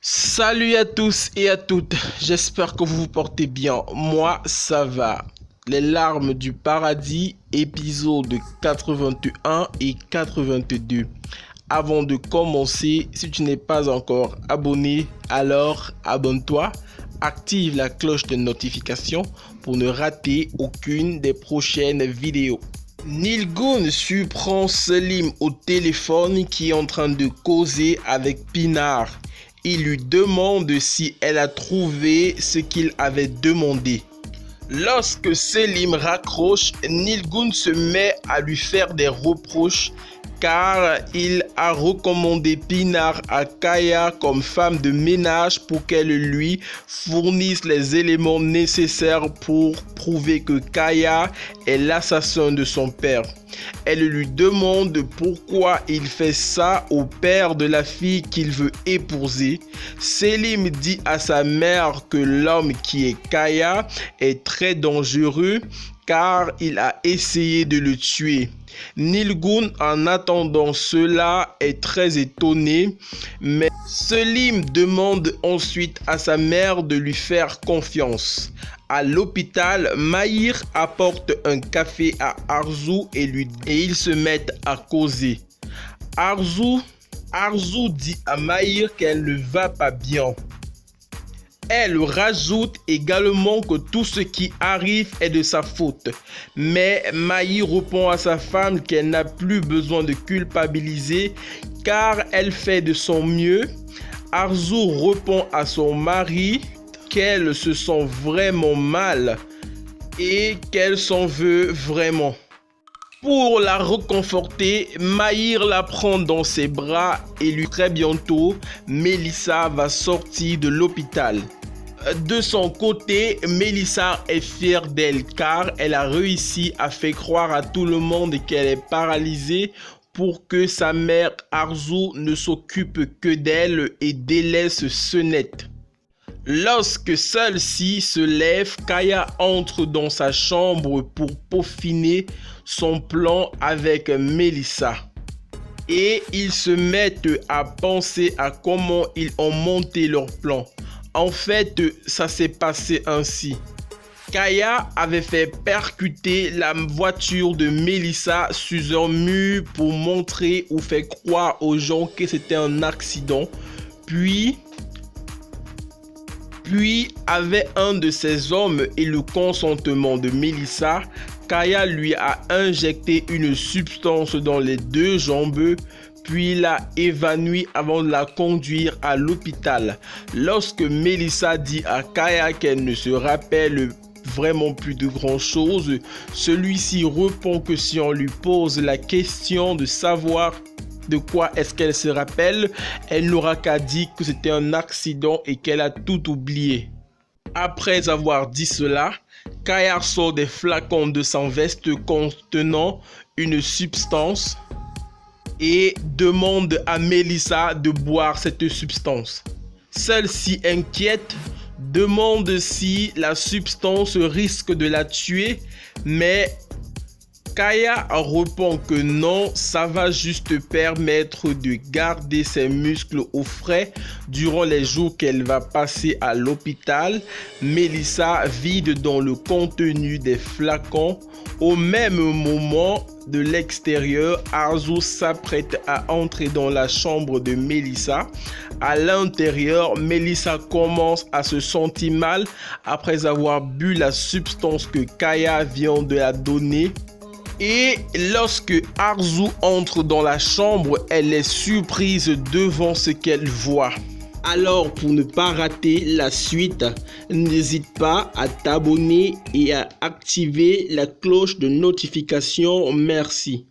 Salut à tous et à toutes, j'espère que vous vous portez bien. Moi, ça va. Les larmes du paradis, épisode 81 et 82. Avant de commencer, si tu n'es pas encore abonné, alors abonne-toi. Active la cloche de notification pour ne rater aucune des prochaines vidéos. Nilgun surprend Selim au téléphone qui est en train de causer avec Pinar. Il lui demande si elle a trouvé ce qu'il avait demandé. Lorsque Selim raccroche, Nilgun se met à lui faire des reproches car il a recommandé Pinar à Kaya comme femme de ménage pour qu'elle lui fournisse les éléments nécessaires pour prouver que Kaya est l'assassin de son père. Elle lui demande pourquoi il fait ça au père de la fille qu'il veut épouser. Selim dit à sa mère que l'homme qui est Kaya est très dangereux car il a essayé de le tuer. Nilgun, en attendant cela, est très étonné, mais Selim demande ensuite à sa mère de lui faire confiance. À l'hôpital, Mahir apporte un café à Arzu et ils se mettent à causer. Arzu dit à Mahir qu'elle ne va pas bien. Elle rajoute également que tout ce qui arrive est de sa faute. Mais Mahir répond à sa femme qu'elle n'a plus besoin de culpabiliser car elle fait de son mieux. Arzu répond à son mari qu'elle se sent vraiment mal et qu'elle s'en veut vraiment. Pour la réconforter, Mahir la prend dans ses bras et lui très bientôt, Melissa va sortir de l'hôpital. De son côté, Melissa est fière d'elle car elle a réussi à faire croire à tout le monde qu'elle est paralysée pour que sa mère Arzu ne s'occupe que d'elle et délaisse Senette. Lorsque celle-ci se lève, Kaya entre dans sa chambre pour peaufiner son plan avec Melissa. Et ils se mettent à penser à comment ils ont monté leur plan. En fait, ça s'est passé ainsi. Kaya avait fait percuter la voiture de Melissa sur un mur pour montrer ou faire croire aux gens que c'était un accident. Puis, avec un de ses hommes et le consentement de Melissa, Kaya lui a injecté une substance dans les deux jambes, puis l'a évanouie avant de la conduire à l'hôpital. Lorsque Melissa dit à Kaya qu'elle ne se rappelle vraiment plus de grand chose, celui-ci répond que si on lui pose la question de savoir de quoi est-ce qu'elle se rappelle, elle n'aura qu'à dire que c'était un accident et qu'elle a tout oublié. Après avoir dit cela, Kaya sort des flacons de sa veste contenant une substance et demande à Melissa de boire cette substance. Celle-ci inquiète, demande si la substance risque de la tuer, mais Kaya répond que non, ça va juste permettre de garder ses muscles au frais durant les jours qu'elle va passer à l'hôpital. Melissa vide dans le contenu des flacons. Au même moment, de l'extérieur, Arzu s'apprête à entrer dans la chambre de Melissa. À l'intérieur, Melissa commence à se sentir mal après avoir bu la substance que Kaya vient de la donner. Et lorsque Arzu entre dans la chambre, elle est surprise devant ce qu'elle voit. Alors, pour ne pas rater la suite, n'hésite pas à t'abonner et à activer la cloche de notification. Merci.